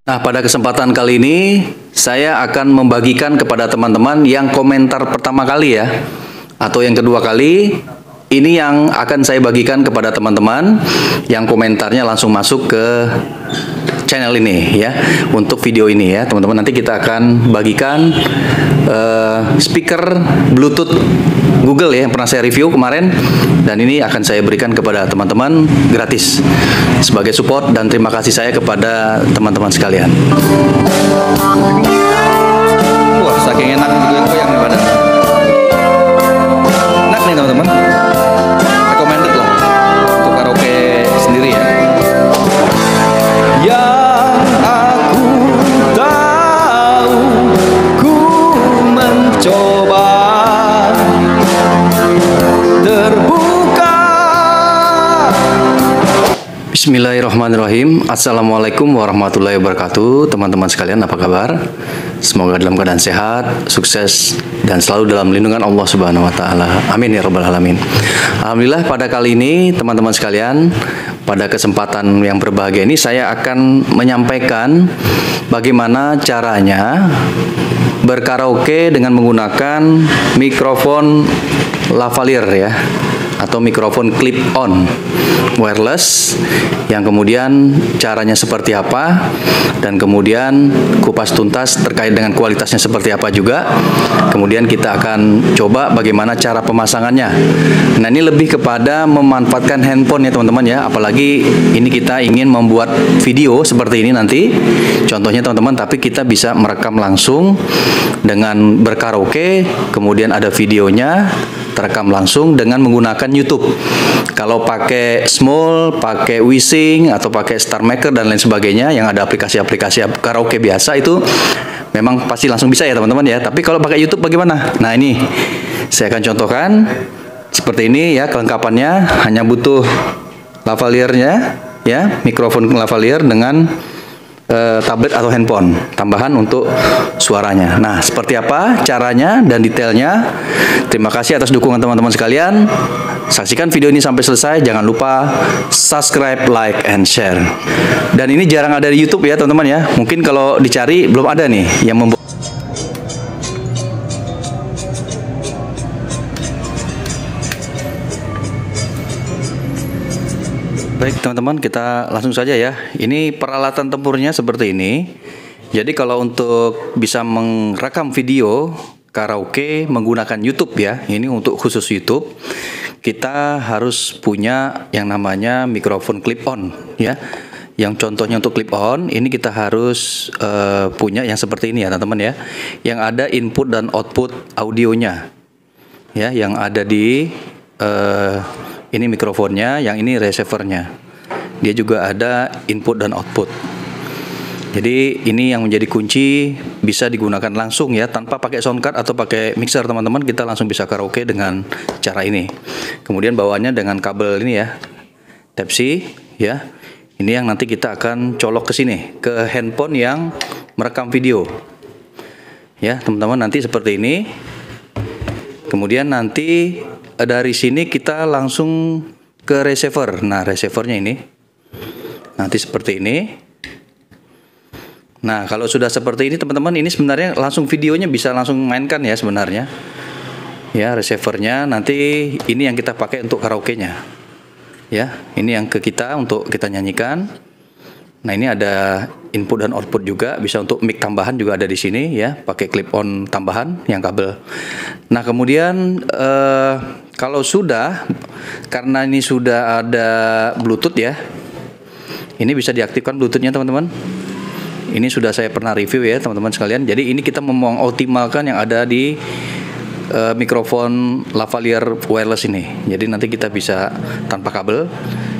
Nah, pada kesempatan kali ini saya akan membagikan kepada teman-teman yang komentar pertama kali ya, atau yang kedua kali. Ini yang akan saya bagikan kepada teman-teman yang komentarnya langsung masuk ke channel ini ya, untuk video ini ya teman-teman. Nanti kita akan bagikan speaker Bluetooth Google ya, yang pernah saya review kemarin, dan ini akan saya berikan kepada teman-teman gratis sebagai support dan terima kasih saya kepada teman-teman sekalian. Wah, saking enak goyang-goyang nih badan. Enak nih teman-teman. Recommended lah untuk karaoke sendiri ya. Yang aku tahu, ku mencoba terbuka. Bismillahirrahmanirrahim. Assalamualaikum warahmatullahi wabarakatuh. Teman-teman sekalian, apa kabar? Semoga dalam keadaan sehat, sukses, dan selalu dalam lindungan Allah Subhanahu wa Ta'ala. Amin ya Rabbal 'Alamin. Alhamdulillah, pada kali ini teman-teman sekalian, pada kesempatan yang berbahagia ini saya akan menyampaikan bagaimana caranya berkaraoke dengan menggunakan mikrofon lavalier ya, atau mikrofon clip-on wireless, yang kemudian caranya seperti apa, dan kemudian kupas tuntas terkait dengan kualitasnya seperti apa juga. Kemudian kita akan coba bagaimana cara pemasangannya. Nah, ini lebih kepada memanfaatkan handphone ya teman-teman ya, apalagi ini kita ingin membuat video seperti ini nanti contohnya teman-teman, tapi kita bisa merekam langsung dengan berkaraoke, kemudian ada videonya terekam langsung dengan menggunakan YouTube. Kalau pakai Small, pakai Wishing, atau pakai Star Maker dan lain sebagainya yang ada aplikasi-aplikasi karaoke biasa, itu memang pasti langsung bisa ya teman-teman ya. Tapi kalau pakai YouTube bagaimana? Nah, ini saya akan contohkan seperti ini ya kelengkapannya. Hanya butuh lavaliernya ya, mikrofon lavalier dengan tablet atau handphone tambahan untuk suaranya. Nah, seperti apa caranya dan detailnya? Terima kasih atas dukungan teman-teman sekalian. Saksikan video ini sampai selesai. Jangan lupa subscribe, like, and share. Dan ini jarang ada di YouTube ya teman-teman ya. Mungkin kalau dicari belum ada nih yang membuat. Baik teman-teman, kita langsung saja ya. Ini peralatan tempurnya seperti ini. Jadi kalau untuk bisa merekam video karaoke menggunakan YouTube ya, ini untuk khusus YouTube, kita harus punya yang namanya mikrofon clip-on ya. Yang contohnya untuk clip-on, ini kita harus punya yang seperti ini ya teman-teman ya, yang ada input dan output audionya ya, yang ada di ini mikrofonnya, yang ini receivernya. Dia juga ada input dan output. Jadi ini yang menjadi kunci, bisa digunakan langsung ya, tanpa pakai soundcard atau pakai mixer teman-teman. Kita langsung bisa karaoke dengan cara ini. Kemudian bawaannya dengan kabel ini ya, Type C ya. Ini yang nanti kita akan colok ke sini, ke handphone yang merekam video. Ya teman-teman, nanti seperti ini. Kemudian nanti dari sini kita langsung ke receiver. Nah, receivernya ini nanti seperti ini. Nah, kalau sudah seperti ini teman-teman, ini sebenarnya langsung videonya bisa langsung mainkan ya sebenarnya. Ya, receivernya nanti ini yang kita pakai untuk karaoke-nya. Ya, ini yang ke kita untuk kita nyanyikan. Nah, ini ada input dan output juga, bisa untuk mic tambahan juga ada di sini ya, pakai clip-on tambahan yang kabel. Nah, kemudian kalau sudah, karena ini sudah ada Bluetooth ya, ini bisa diaktifkan Bluetooth-nya teman-teman. Ini sudah saya pernah review ya teman-teman sekalian. Jadi ini kita mengoptimalkan yang ada di mikrofon lavalier wireless ini. Jadi nanti kita bisa tanpa kabel.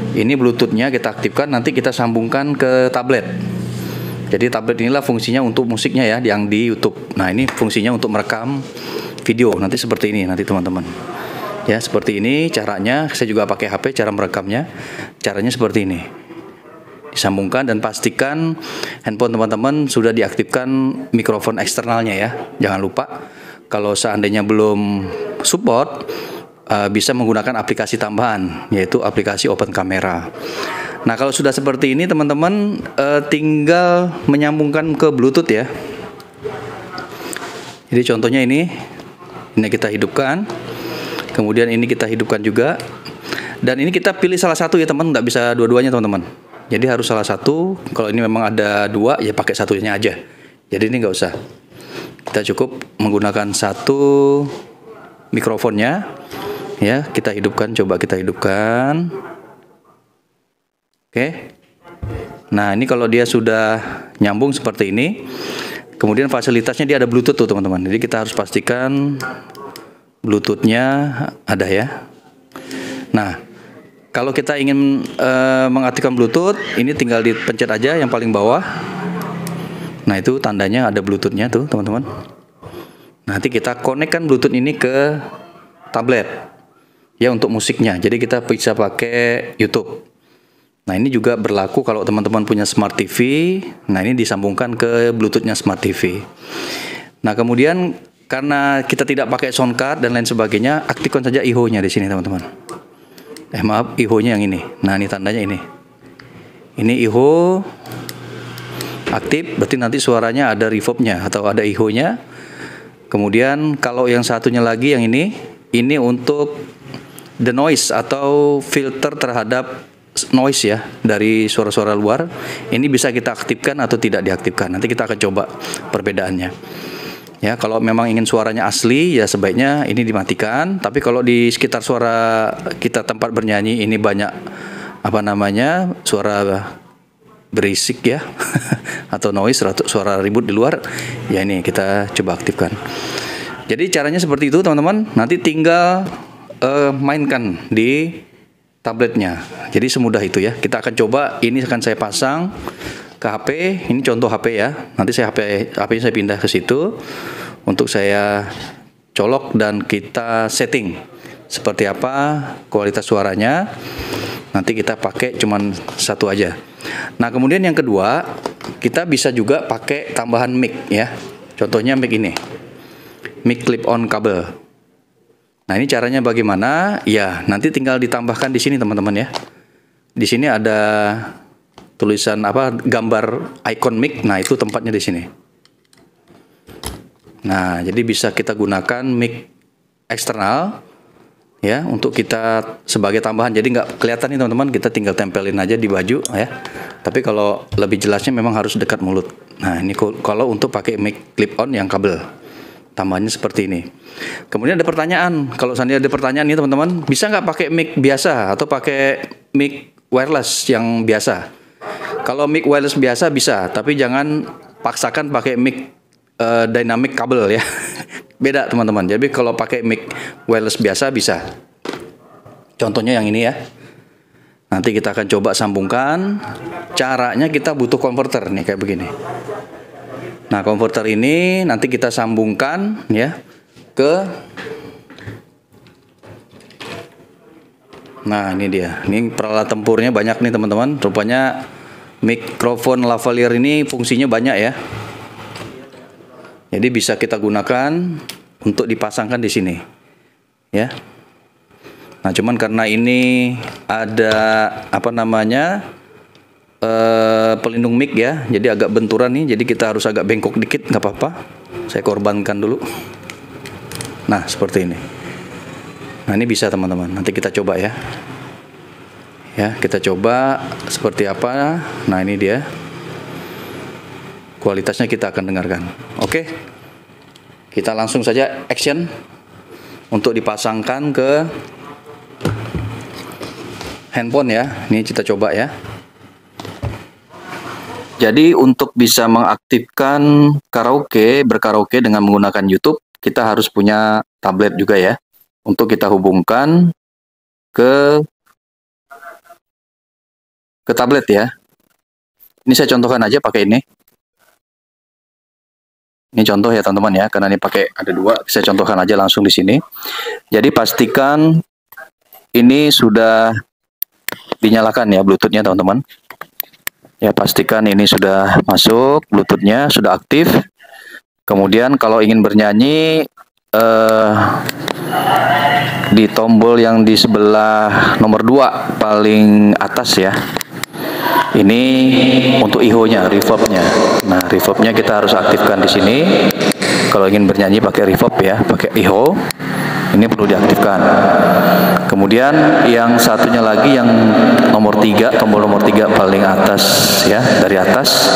Ini Bluetooth-nya kita aktifkan, nanti kita sambungkan ke tablet. Jadi tablet inilah fungsinya untuk musiknya ya, yang di YouTube. Nah, ini fungsinya untuk merekam video. Nanti seperti ini nanti teman-teman. Ya, seperti ini caranya. Saya juga pakai HP cara merekamnya. Caranya seperti ini. Disambungkan dan pastikan handphone teman-teman sudah diaktifkan mikrofon eksternalnya ya. Jangan lupa, kalau seandainya belum support, bisa menggunakan aplikasi tambahan, yaitu aplikasi Open Camera. Nah, kalau sudah seperti ini teman-teman tinggal menyambungkan ke Bluetooth ya. Jadi contohnya ini kita hidupkan, kemudian ini kita hidupkan juga, dan ini kita pilih salah satu ya teman, nggak bisa dua-duanya teman-teman. Jadi harus salah satu. Kalau ini memang ada dua ya pakai satunya aja. Jadi ini nggak usah. Kita cukup menggunakan satu mikrofonnya ya. Kita hidupkan, coba kita hidupkan. Oke. Nah ini kalau dia sudah nyambung seperti ini, kemudian fasilitasnya dia ada Bluetooth tuh teman-teman. Jadi kita harus pastikan Bluetoothnya ada ya. Nah kalau kita ingin mengaktifkan Bluetooth, ini tinggal dipencet aja yang paling bawah. Nah itu tandanya ada Bluetoothnya tuh teman-teman. Nanti kita konekkan Bluetooth ini ke tablet ya untuk musiknya. Jadi kita bisa pakai YouTube. Nah ini juga berlaku kalau teman-teman punya Smart TV. Nah ini disambungkan ke Bluetoothnya Smart TV. Nah kemudian karena kita tidak pakai sound card dan lain sebagainya, aktifkan saja IHO-nya di sini teman-teman. Maaf, IHO-nya yang ini. Nah ini tandanya ini. Ini IHO aktif, berarti nanti suaranya ada reverb-nya atau ada IHO-nya. Kemudian kalau yang satunya lagi yang ini untuk the noise atau filter terhadap noise ya dari suara-suara luar. Ini bisa kita aktifkan atau tidak diaktifkan. Nanti kita akan coba perbedaannya. Ya, kalau memang ingin suaranya asli ya sebaiknya ini dimatikan. Tapi kalau di sekitar suara kita tempat bernyanyi ini banyak suara berisik ya atau noise atau suara ribut di luar, ya ini kita coba aktifkan. Jadi caranya seperti itu teman-teman. Nanti tinggal mainkan di tabletnya. Jadi semudah itu ya. Kita akan coba, ini akan saya pasang ke HP. Ini contoh HP ya. Nanti HP-nya saya pindah ke situ untuk saya colok dan kita setting seperti apa kualitas suaranya. Nanti kita pakai cuman satu aja. Nah, kemudian yang kedua, kita bisa juga pakai tambahan mic ya. Contohnya mic ini. Mic clip on kabel. Nah, ini caranya bagaimana? Ya, nanti tinggal ditambahkan di sini teman-teman ya. Di sini ada tulisan gambar icon mic. Nah, itu tempatnya di sini. Nah, jadi bisa kita gunakan mic eksternal ya untuk kita sebagai tambahan. Jadi nggak kelihatan nih teman-teman, kita tinggal tempelin aja di baju ya. Tapi kalau lebih jelasnya memang harus dekat mulut. Nah, ini kalau untuk pakai mic clip on yang kabel. Tambahnya seperti ini. Kemudian ada pertanyaan, kalau seandainya ada pertanyaan nih teman-teman, bisa nggak pakai mic biasa atau pakai mic wireless yang biasa? Kalau mic wireless biasa bisa, tapi jangan paksakan pakai mic dynamic kabel ya. Beda teman-teman. Jadi kalau pakai mic wireless biasa bisa. Contohnya yang ini ya. Nanti kita akan coba sambungkan. Caranya kita butuh converter nih kayak begini. Nah, converter ini nanti kita sambungkan ya ke. Nah, ini dia. Ini peralatan tempurnya banyak nih teman-teman. Rupanya mikrofon lavalier ini fungsinya banyak ya. Jadi bisa kita gunakan untuk dipasangkan di sini. Ya. Nah, cuman karena ini ada pelindung mic ya, jadi agak benturan nih, jadi kita harus agak bengkok dikit, nggak apa-apa, saya korbankan dulu. Nah seperti ini. Nah ini bisa teman-teman, nanti kita coba ya. Ya kita coba seperti apa. Nah ini dia, kualitasnya kita akan dengarkan. Oke, kita langsung saja action untuk dipasangkan ke handphone ya. Ini kita coba ya. Jadi untuk bisa mengaktifkan berkaraoke dengan menggunakan YouTube, kita harus punya tablet juga ya. Untuk kita hubungkan ke tablet ya. Ini saya contohkan aja pakai ini. Ini contoh ya teman-teman ya, karena ini pakai ada dua, saya contohkan aja langsung di sini. Jadi pastikan ini sudah dinyalakan ya Bluetooth-nya teman-teman. Ya pastikan ini sudah masuk, Bluetooth-nya sudah aktif. Kemudian kalau ingin bernyanyi di tombol yang di sebelah nomor 2 paling atas ya. Ini untuk IO-nya, reverb-nya. Nah, reverb-nya kita harus aktifkan di sini. Kalau ingin bernyanyi pakai reverb ya, pakai IO, ini perlu diaktifkan. Kemudian yang satunya lagi yang nomor 3, tombol nomor 3 paling atas ya, dari atas.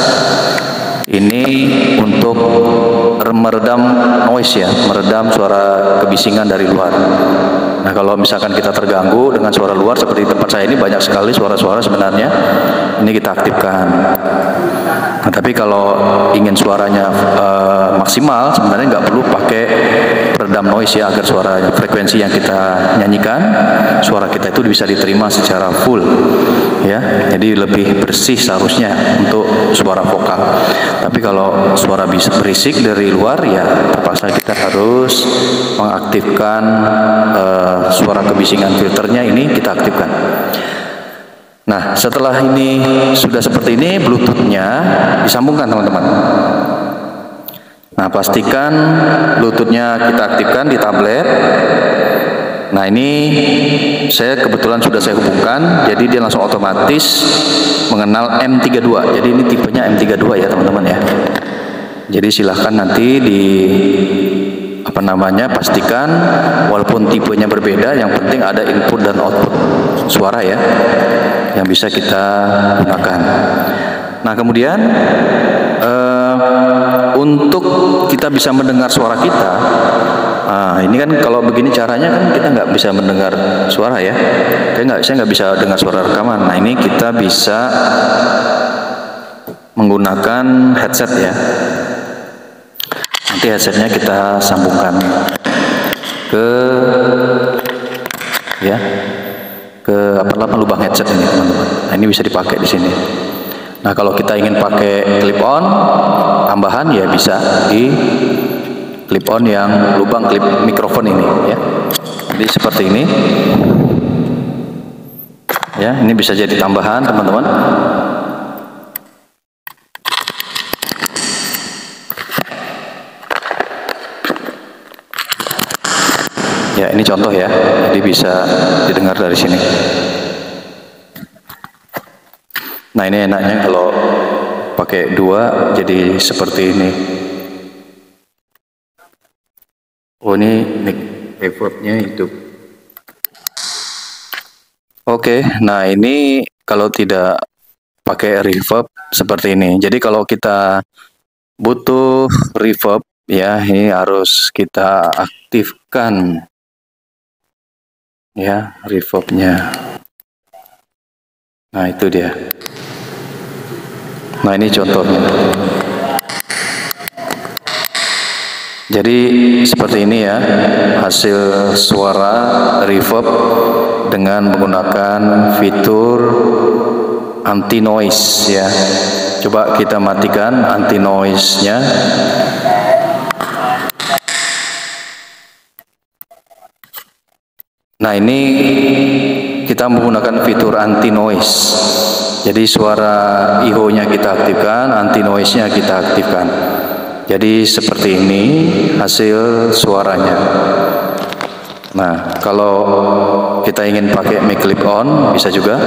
Ini untuk meredam noise ya, meredam suara kebisingan dari luar. Nah, kalau misalkan kita terganggu dengan suara luar seperti tempat saya ini banyak sekali suara-suara sebenarnya, ini kita aktifkan. Nah, tapi kalau ingin suaranya maksimal, sebenarnya nggak perlu pakai peredam noise ya, agar suara frekuensi yang kita nyanyikan, suara kita itu bisa diterima secara full ya. Jadi lebih bersih seharusnya untuk suara vokal. Tapi kalau suara bisa berisik dari luar ya terpaksa kita harus mengaktifkan suara kebisingan filternya, ini kita aktifkan. Nah, setelah ini sudah seperti ini, Bluetooth-nya disambungkan teman-teman. Nah, pastikan Bluetooth-nya kita aktifkan di tablet. Nah, ini saya kebetulan sudah saya hubungkan, jadi dia langsung otomatis mengenal M32. Jadi ini tipenya M32 ya teman-teman ya. Jadi silahkan nanti pastikan walaupun tipenya berbeda, yang penting ada input dan output suara ya yang bisa kita gunakan. Nah, kemudian untuk kita bisa mendengar suara kita, ini kan kalau begini caranya kan kita nggak bisa mendengar suara ya. Saya nggak bisa dengar suara rekaman. Nah, ini kita bisa menggunakan headset ya. Nanti headsetnya kita sambungkan ke lubang headset ini teman-teman. Nah, ini bisa dipakai di sini. Nah, kalau kita ingin pakai clip on tambahan ya bisa di clip on yang lubang klip mikrofon ini ya. Jadi seperti ini. Ya, ini bisa jadi tambahan teman-teman. Ya, ini contoh ya. Jadi bisa didengar dari sini. Nah, ini enaknya kalau pakai 2 jadi seperti ini. Oh, ini mic reverb-nya hidup. Oke, nah ini kalau tidak pakai reverb seperti ini. Jadi kalau kita butuh reverb ya, ini harus kita aktifkan ya reverb-nya. Nah, itu dia. Nah, ini contohnya. Jadi seperti ini ya hasil suara reverb dengan menggunakan fitur anti noise ya. Coba kita matikan anti noise-nya. Nah, ini kita menggunakan fitur anti noise. Jadi suara IO-nya kita aktifkan, anti noise-nya kita aktifkan. Jadi seperti ini hasil suaranya. Nah, kalau kita ingin pakai mic clip on bisa juga.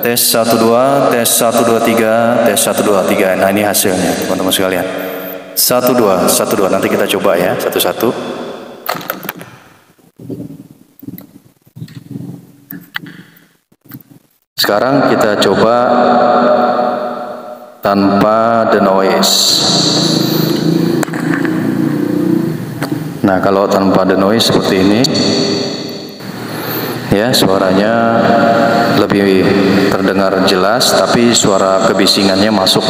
Tes 1 2, tes 1 2 3, tes 1 2 3. Nah, ini hasilnya teman-teman sekalian. 1 2, 1 2. Nanti kita coba ya satu-satu. Sekarang kita coba tanpa the noise. Nah, kalau tanpa the noise seperti ini ya, suaranya lebih terdengar jelas tapi suara kebisingannya masuk.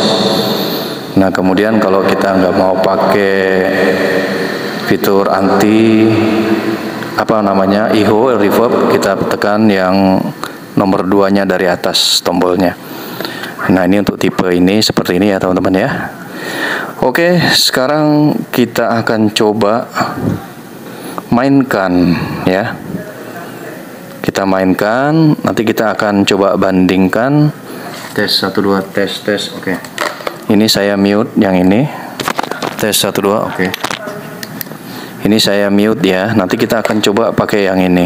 Nah, kemudian kalau kita nggak mau pakai fitur anti IO reverb, kita tekan yang nomor 2-nya dari atas tombolnya. Nah, ini untuk tipe ini seperti ini ya teman-teman ya. Oke, sekarang kita akan coba mainkan ya. Kita mainkan, nanti kita akan coba bandingkan. Tes 1 2, tes. Oke. Ini saya mute yang ini. Tes 1 2, oke. Ini saya mute ya. Nanti kita akan coba pakai yang ini.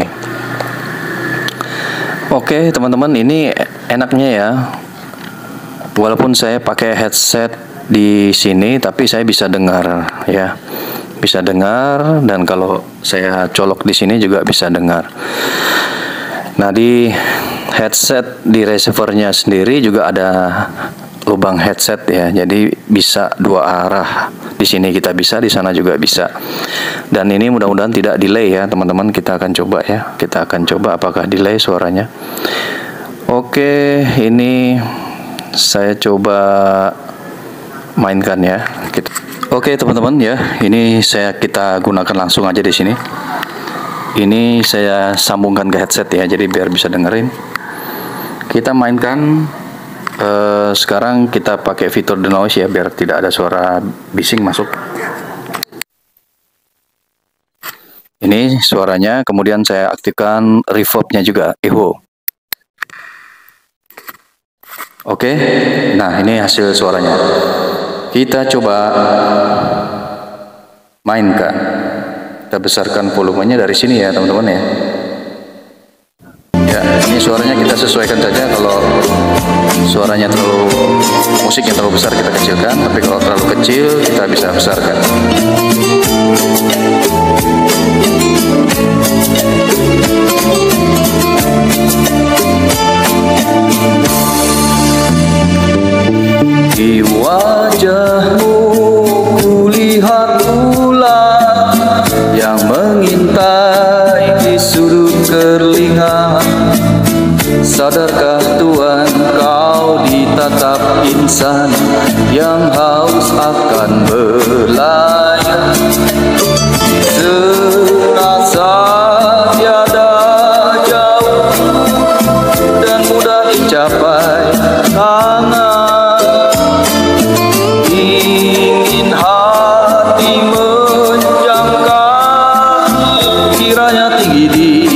Oke teman-teman, ini enaknya ya, walaupun saya pakai headset di sini, tapi saya bisa dengar ya, bisa dengar, dan kalau saya colok di sini juga bisa dengar. Nah, di headset di receivernya sendiri juga ada lubang headset ya, jadi bisa dua arah. Di sini kita bisa, di sana juga bisa. Dan ini mudah-mudahan tidak delay ya teman-teman. Kita akan coba ya, kita akan coba apakah delay suaranya. Oke, ini saya coba mainkan ya. Oke teman-teman ya, ini kita gunakan langsung aja di sini. Ini saya sambungkan ke headset ya, jadi biar bisa dengerin. Kita mainkan. Sekarang kita pakai fitur denoise ya, biar tidak ada suara bising masuk. Ini suaranya, kemudian saya aktifkan reverbnya juga, echo. Oke, nah ini hasil suaranya. Kita coba mainkan. Kita besarkan volumenya dari sini ya teman-teman ya. Ya, ini suaranya kita sesuaikan saja. Kalau suaranya terlalu, musiknya terlalu besar kita kecilkan, tapi kalau terlalu kecil kita bisa besarkan. Di wajahmu kulihat bulan yang mengintai di sudut kerlingan. Sadarkah Tuhan kau ditatap insan yang haus akan belayan, terasa tiada jauh dan mudah dicapai tangan. Ingin hati menjamkan, kiranya tinggi di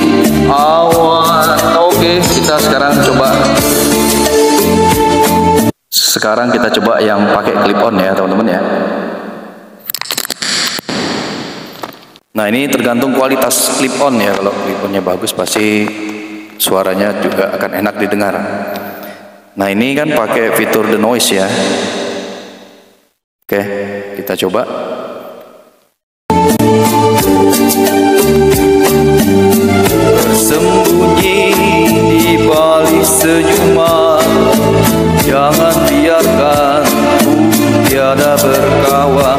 awan. Oke, kita sekarang coba yang pakai clip on ya teman-teman ya. Nah, ini tergantung kualitas clip on ya. Kalau clip onnya bagus pasti suaranya juga akan enak didengar. Nah, ini kan pakai fitur denoise ya. Oke, kita coba. Bersembunyi di balik senyuman, jangan biarkan ku tiada berkawan.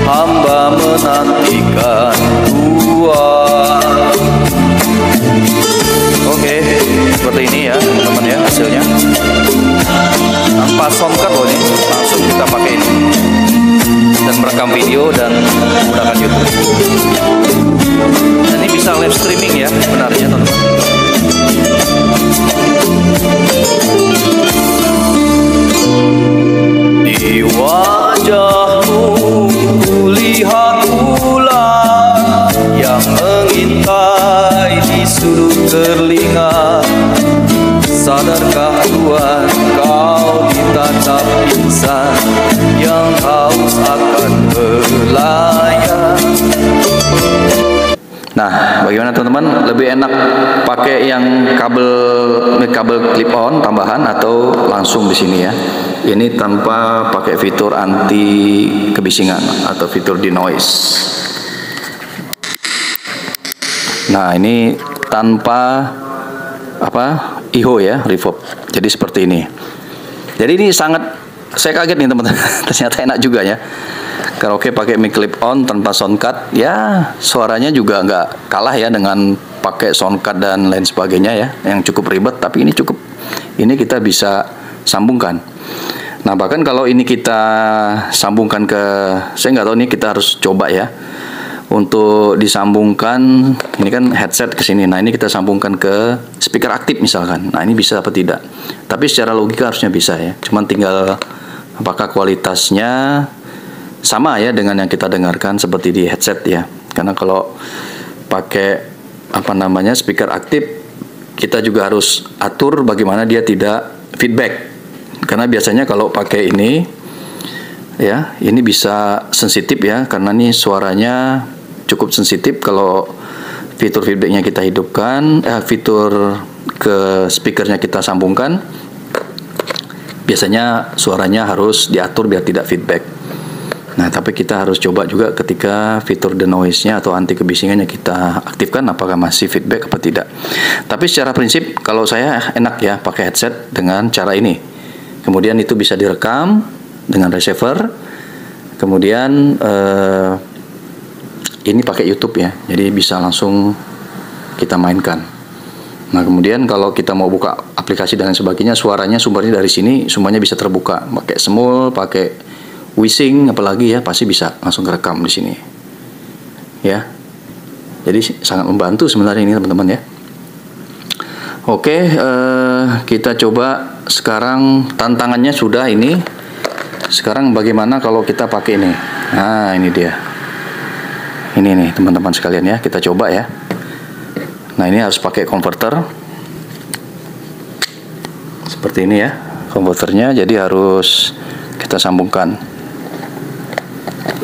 Hamba menantikan Tuhan. Oke, seperti ini ya teman-teman ya hasilnya. Tanpa soundcard loh ini, langsung kita pakai ini dan merekam video dan menggunakan YouTube. Dan ini bisa live streaming ya benarnya teman-teman. Di wajahmu kulihat bulan yang mengintai di sudut telinga. Sadarkah Tuhan kau ditatap insan yang haus akan belayan. Nah, bagaimana teman-teman? Lebih enak pakai yang kabel clip on tambahan atau langsung di sini ya? Ini tanpa pakai fitur anti kebisingan atau fitur denoise. Nah, ini tanpa echo ya, reverb. Jadi seperti ini. Jadi ini sangat, saya kaget nih teman-teman. Ternyata enak juga ya. Karaoke pakai mic clip on tanpa soundcard, ya suaranya juga nggak kalah ya dengan pakai soundcard dan lain sebagainya ya, yang cukup ribet. Tapi ini cukup, ini kita bisa sambungkan. Nah, bahkan kalau ini kita sambungkan ke, saya nggak tahu, ini kita harus coba ya untuk disambungkan. Ini kan headset ke sini. Nah, ini kita sambungkan ke speaker aktif misalkan. Nah, ini bisa apa tidak? Tapi secara logika harusnya bisa ya. Cuman tinggal apakah kualitasnya sama ya dengan yang kita dengarkan seperti di headset ya. Karena kalau pakai speaker aktif, kita juga harus atur bagaimana dia tidak feedback. Karena biasanya kalau pakai ini ya, ini bisa sensitif ya, karena ini suaranya cukup sensitif. Kalau fitur feedbacknya kita hidupkan, fitur ke speakernya kita sambungkan, biasanya suaranya harus diatur biar tidak feedback. Nah, tapi kita harus coba juga ketika fitur denoise-nya atau anti kebisingannya kita aktifkan, apakah masih feedback apa tidak. Tapi secara prinsip kalau saya enak ya pakai headset dengan cara ini. Kemudian itu bisa direkam dengan receiver. Kemudian ini pakai YouTube ya, jadi bisa langsung kita mainkan. Nah, kemudian kalau kita mau buka aplikasi dan lain sebagainya, suaranya sumbernya dari sini semuanya bisa terbuka. Pakai Smule, pakai Wishing, apalagi ya pasti bisa langsung kerekam di sini. Ya, jadi sangat membantu sebenarnya ini teman-teman ya. Oke, kita coba sekarang tantangannya sudah ini. Sekarang bagaimana kalau kita pakai ini? Nah, ini dia. Ini nih teman-teman sekalian ya, kita coba ya. Nah, ini harus pakai konverter. Seperti ini ya, konverternya. Jadi harus kita sambungkan.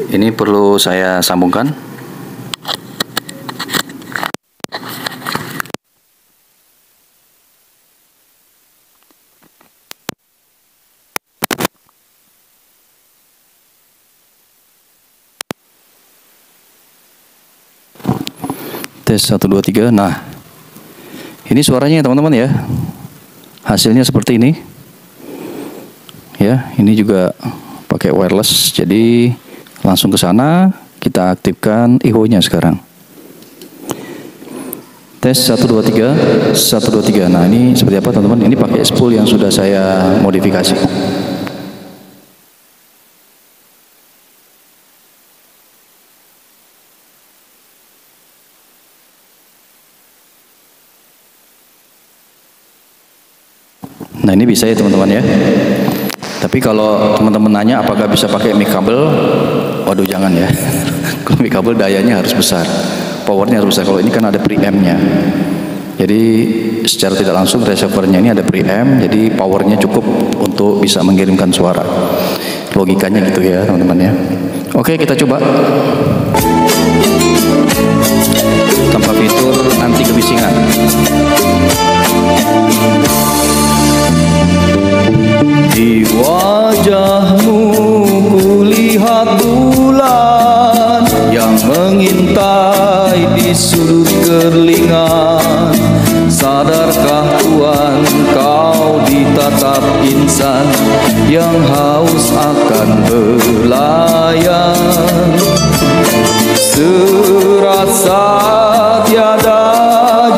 Ini perlu saya sambungkan. Tes 1 2 3. Nah, ini suaranya teman-teman ya. Hasilnya seperti ini. Ya, ini juga pakai wireless. Jadi langsung ke sana, kita aktifkan echo-nya sekarang. Tes 1 2 3, 1 2 3. Nah, ini seperti apa teman-teman? Ini pakai spool yang sudah saya modifikasi. Nah, ini bisa ya teman-teman ya. Tapi kalau teman-teman nanya apakah bisa pakai mic kabel, waduh jangan ya. Kalau mic kabel dayanya harus besar, powernya harus besar. Kalau ini kan ada preamp-nya. Jadi secara tidak langsung receiver-nya ini ada preamp, jadi powernya cukup untuk bisa mengirimkan suara. Logikanya gitu ya teman-teman ya. Oke, kita coba. Tanpa fitur anti kebisingan. Di wajahmu kulihat bulan yang mengintai di sudut kerlingan. Sadarkah Tuhan kau ditatap insan yang haus akan belayan. Serasa tiada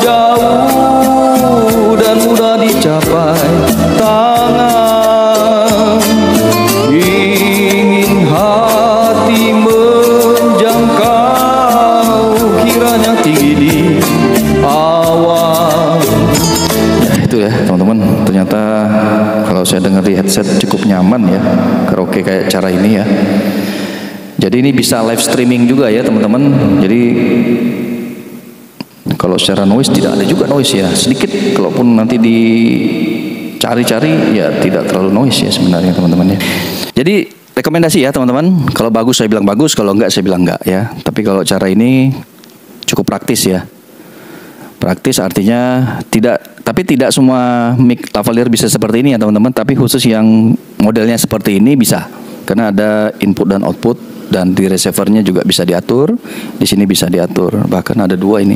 jauh dan mudah dicapai tangan, ingin hati menjangkau, kiranya tinggi di awan. Ya itu ya teman-teman, ternyata kalau saya dengar di headset cukup nyaman ya, karaoke kayak cara ini ya. Jadi ini bisa live streaming juga ya teman-teman. Jadi kalau secara noise tidak ada juga noise ya, sedikit. Kalaupun nanti dicari-cari ya tidak terlalu noise ya sebenarnya teman-teman ya. Jadi rekomendasi ya teman-teman. Kalau bagus saya bilang bagus, kalau enggak saya bilang enggak ya. Tapi kalau cara ini cukup praktis ya. Praktis artinya tidak semua mic lavalier bisa seperti ini ya teman-teman. Tapi khusus yang modelnya seperti ini bisa. Karena ada input dan output, dan di receivernya juga bisa diatur, di sini bisa diatur, bahkan ada dua ini,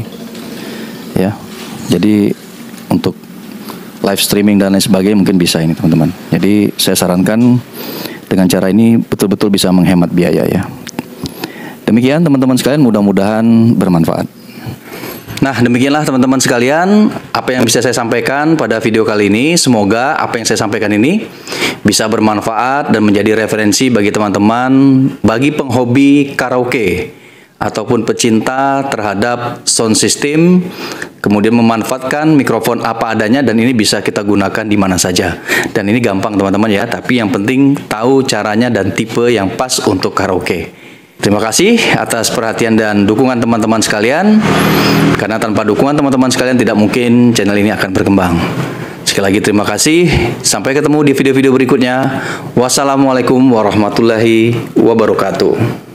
ya. Jadi untuk live streaming dan lain sebagainya mungkin bisa ini teman-teman. Jadi saya sarankan dengan cara ini betul-betul bisa menghemat biaya ya. Demikian teman-teman sekalian, mudah-mudahan bermanfaat. Nah, demikianlah teman-teman sekalian apa yang bisa saya sampaikan pada video kali ini. Semoga apa yang saya sampaikan ini bisa bermanfaat dan menjadi referensi bagi teman-teman, bagi penghobi karaoke ataupun pecinta terhadap sound system, kemudian memanfaatkan mikrofon apa adanya, dan ini bisa kita gunakan di mana saja. Dan ini gampang teman-teman ya, tapi yang penting tahu caranya dan tipe yang pas untuk karaoke. Terima kasih atas perhatian dan dukungan teman-teman sekalian. Karena tanpa dukungan teman-teman sekalian tidak mungkin channel ini akan berkembang. Sekali lagi terima kasih. Sampai ketemu di video-video berikutnya. Wassalamualaikum warahmatullahi wabarakatuh.